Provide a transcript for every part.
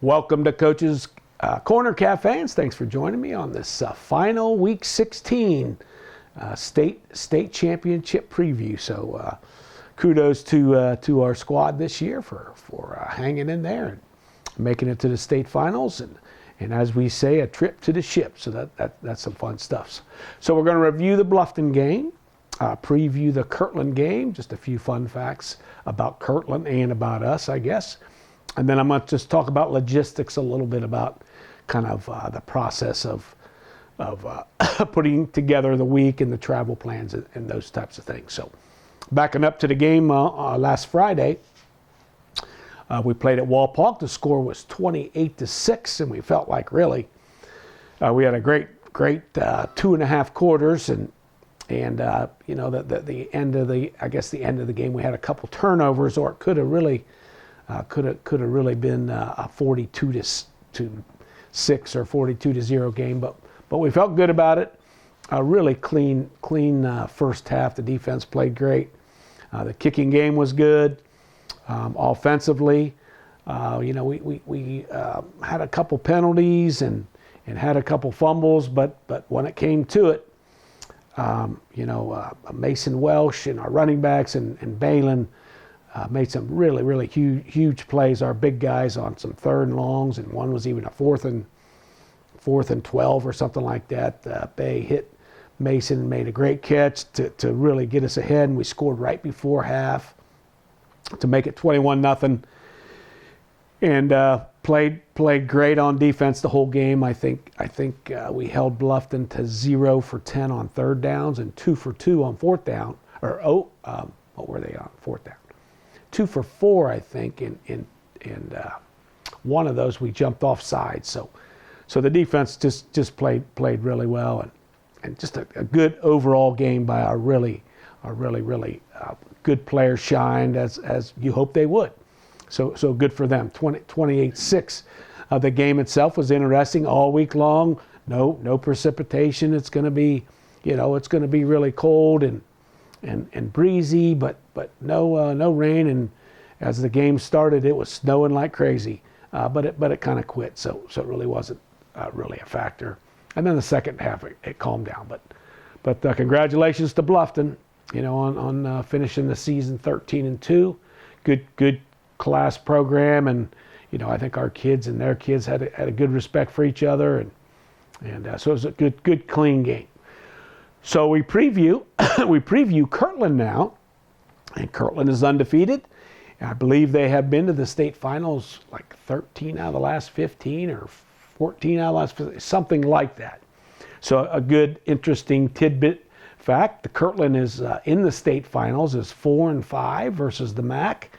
Welcome to Coach's Corner Cafe, and thanks for joining me on this final Week 16 state championship preview. So kudos to our squad this year for hanging in there and making it to the state finals, and as we say, a trip to the ship. So that's some fun stuff. So we're going to review the Bluffton game, preview the Kirtland game, just a few fun facts about Kirtland and about us, I guess. And then I'm going to just talk about logistics a little bit, about kind of the process of putting together the week and the travel plans and those types of things. So backing up to the game last Friday, we played at Walpock. The score was 28-6, and we felt like really we had a great 2.5 quarters, and you know, the end of the game we had a couple turnovers, or it could have really been a 42-6 or 42-0 game, but we felt good about it. A really clean first half. The defense played great. The kicking game was good. Offensively, you know, we had a couple penalties and had a couple fumbles, but when it came to it, you know, Mason Welsh and our running backs and Balin made some really huge plays. Our big guys on some 3rd and longs, and one was even a 4th and 12 or something like that. Bay hit Mason and made a great catch to really get us ahead, and we scored right before half to make it 21-0. And played great on defense the whole game. I think we held Bluffton to 0 for 10 on 3rd downs and 2 for 2 on 4th down. What were they on 4th down? 2 for 4, I think, and one of those we jumped off sides. So the defense just played really well, and just a good overall game by our really good players. Shined as you hope they would. So good for them. 28-6. The game itself was interesting all week long. No precipitation. It's going to be, you know, it's going to be really cold and breezy, but no rain. And as the game started, it was snowing like crazy. But it kind of quit. So it really wasn't really a factor. And then the second half it calmed down. But congratulations to Bluffton, you know, on finishing the season 13-2. Good class program, and you know, I think our kids and their kids had a good respect for each other, and so it was a good clean game. So we preview Kirtland now, and Kirtland is undefeated. I believe they have been to the state finals like 13 out of the last 15 or 14 out of the last 15, something like that. So a good, interesting tidbit fact: the Kirtland is in the state finals is 4-5 versus the MAC.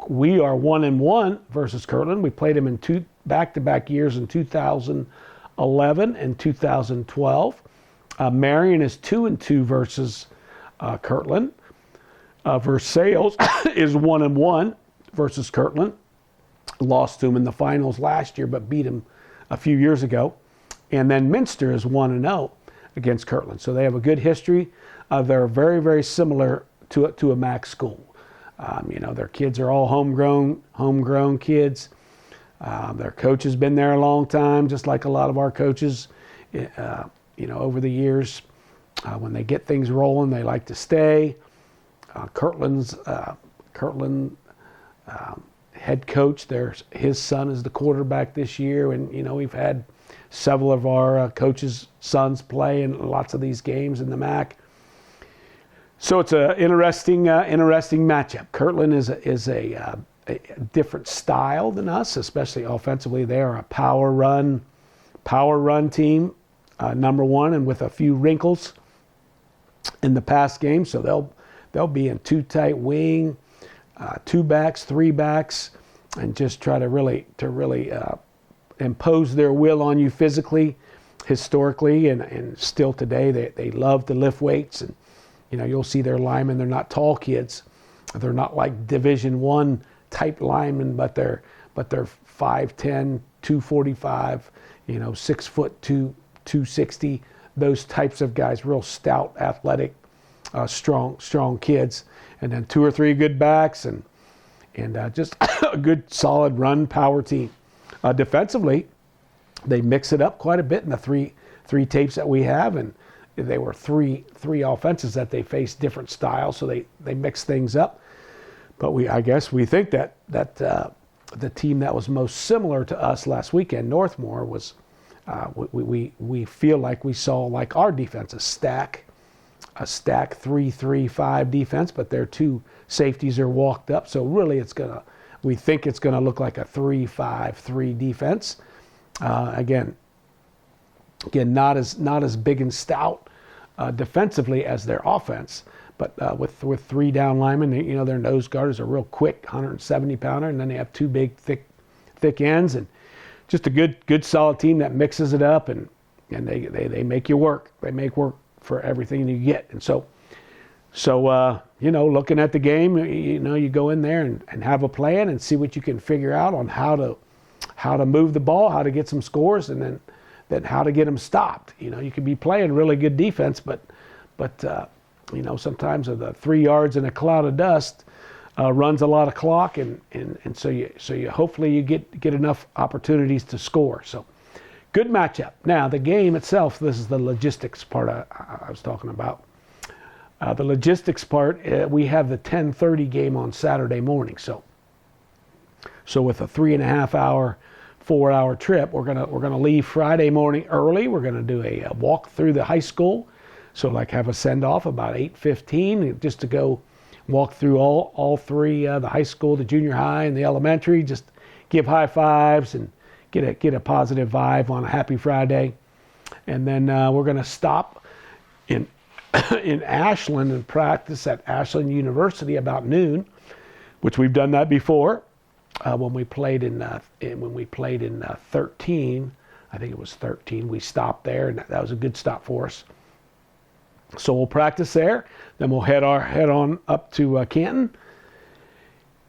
We are 1-1 versus Kirtland. We played them in 2 back-to-back years in 2011 and 2012. Marion is 2-2 versus Kirtland. Versailles is 1-1 versus Kirtland. Lost to them in the finals last year, but beat them a few years ago. And then Minster is 1-0 against Kirtland. So they have a good history. They're very similar to a MAC school. You know, their kids are all homegrown kids. Their coach has been there a long time, just like a lot of our coaches. You know, over the years, when they get things rolling, they like to stay. Kirtland head coach, his son is the quarterback this year, and you know, we've had several of our coaches' sons play in lots of these games in the MAC. So it's an interesting matchup. Kirtland is a different style than us, especially offensively. They are a power run team, number one, and with a few wrinkles in the pass game. So they'll be in 2 tight wing, 2 backs, 3 backs, and just try to really impose their will on you physically, historically, and still today. They love to lift weights, and you know, you'll see their linemen. They're not tall kids. They're not like Division I type linemen, but they're 5'10", 245, you know, 6 foot 260. Those types of guys, real stout, athletic, strong kids, and then 2 or 3 good backs, and just a good solid run power team. Defensively, they mix it up quite a bit in the three tapes that we have, and they were three offenses that they faced different styles, so they mix things up. But I guess we think that the team that was most similar to us last weekend, Northmore, was we feel like we saw like our defense, a stack 3-3-5 defense, but their two safeties are walked up. So really, we think it's gonna look like a 3-5-3 defense. Again, not as big and stout defensively as their offense, but with three down linemen, their nose guards are real quick, 170-pounder, and then they have two big thick ends, and just a good solid team that mixes it up, and they make you work. They make work for everything you get. And so looking at the game, you go in there and have a plan and see what you can figure out on how to move the ball, how to get some scores, and then how to get them stopped. You could be playing really good defense, but sometimes the 3 yards in a cloud of dust runs a lot of clock, and so you hopefully you get enough opportunities to score. So good matchup. Now the game itself, this is the logistics part I was talking about. The logistics part, we have the 10:30 game on Saturday morning. So with a 3.5 hour, 4 hour trip, we're gonna leave Friday morning early. We're gonna do a walk through the high school. So like have a send off about 8:15, just to go walk through all three, the high school, the junior high, and the elementary. Just give high fives and get a positive vibe on a happy Friday. And then we're gonna stop in Ashland and practice at Ashland University about noon, which we've done that before. When we played in 13, I think it was 13, we stopped there, and that was a good stop for us. So we'll practice there, then we'll head on up to Canton,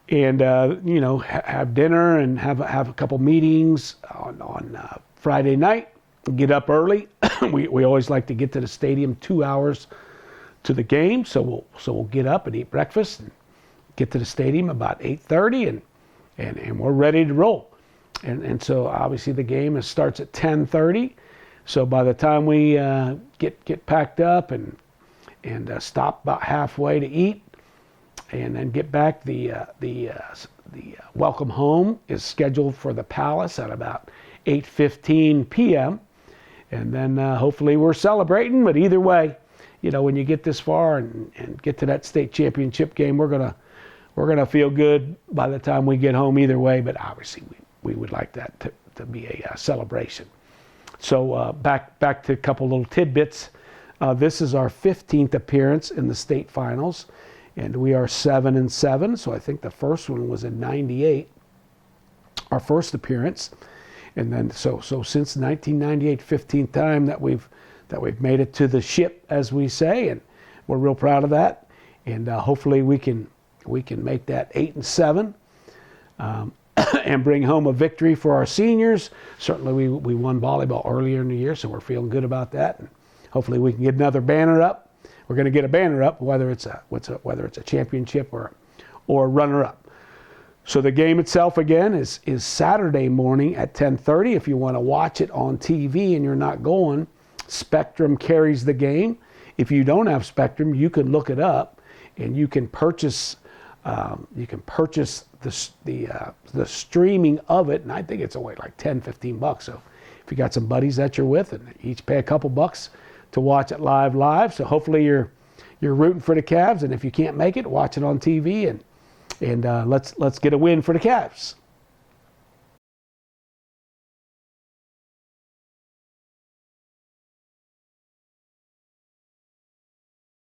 and have dinner and have a couple meetings on Friday night. Get up early. we always like to get to the stadium 2 hours to the game, so we'll get up and eat breakfast and get to the stadium about 8:30, and we're ready to roll. And so obviously the game starts at 10:30. So by the time we get packed up and stop about halfway to eat, and then get back, the welcome home is scheduled for the Palace at about 8:15 p.m. And then hopefully we're celebrating. But either way, when you get this far and get to that state championship game, we're gonna feel good by the time we get home either way. But obviously we would like that to be a celebration. So back to a couple little tidbits. This is our 15th appearance in the state finals, and we are 7-7. So I think the first one was in '98, our first appearance, and then so since 1998, 15th time that we've made it to the ship, as we say, and we're real proud of that. And hopefully we can make that 8-7. And bring home a victory for our seniors. Certainly we won volleyball earlier in the year, so we're feeling good about that. And hopefully we can get another banner up. We're going to get a banner up, whether it's a championship or a runner-up. So the game itself, again, is Saturday morning at 10:30. If you want to watch it on TV and you're not going, Spectrum carries the game. If you don't have Spectrum, you can look it up, and you can purchase the streaming of it, and I think it's only like $10-15. So if you got some buddies that you're with, and each pay a couple bucks to watch it live. So hopefully you're rooting for the Cavs, and if you can't make it, watch it on TV, and let's get a win for the Cavs.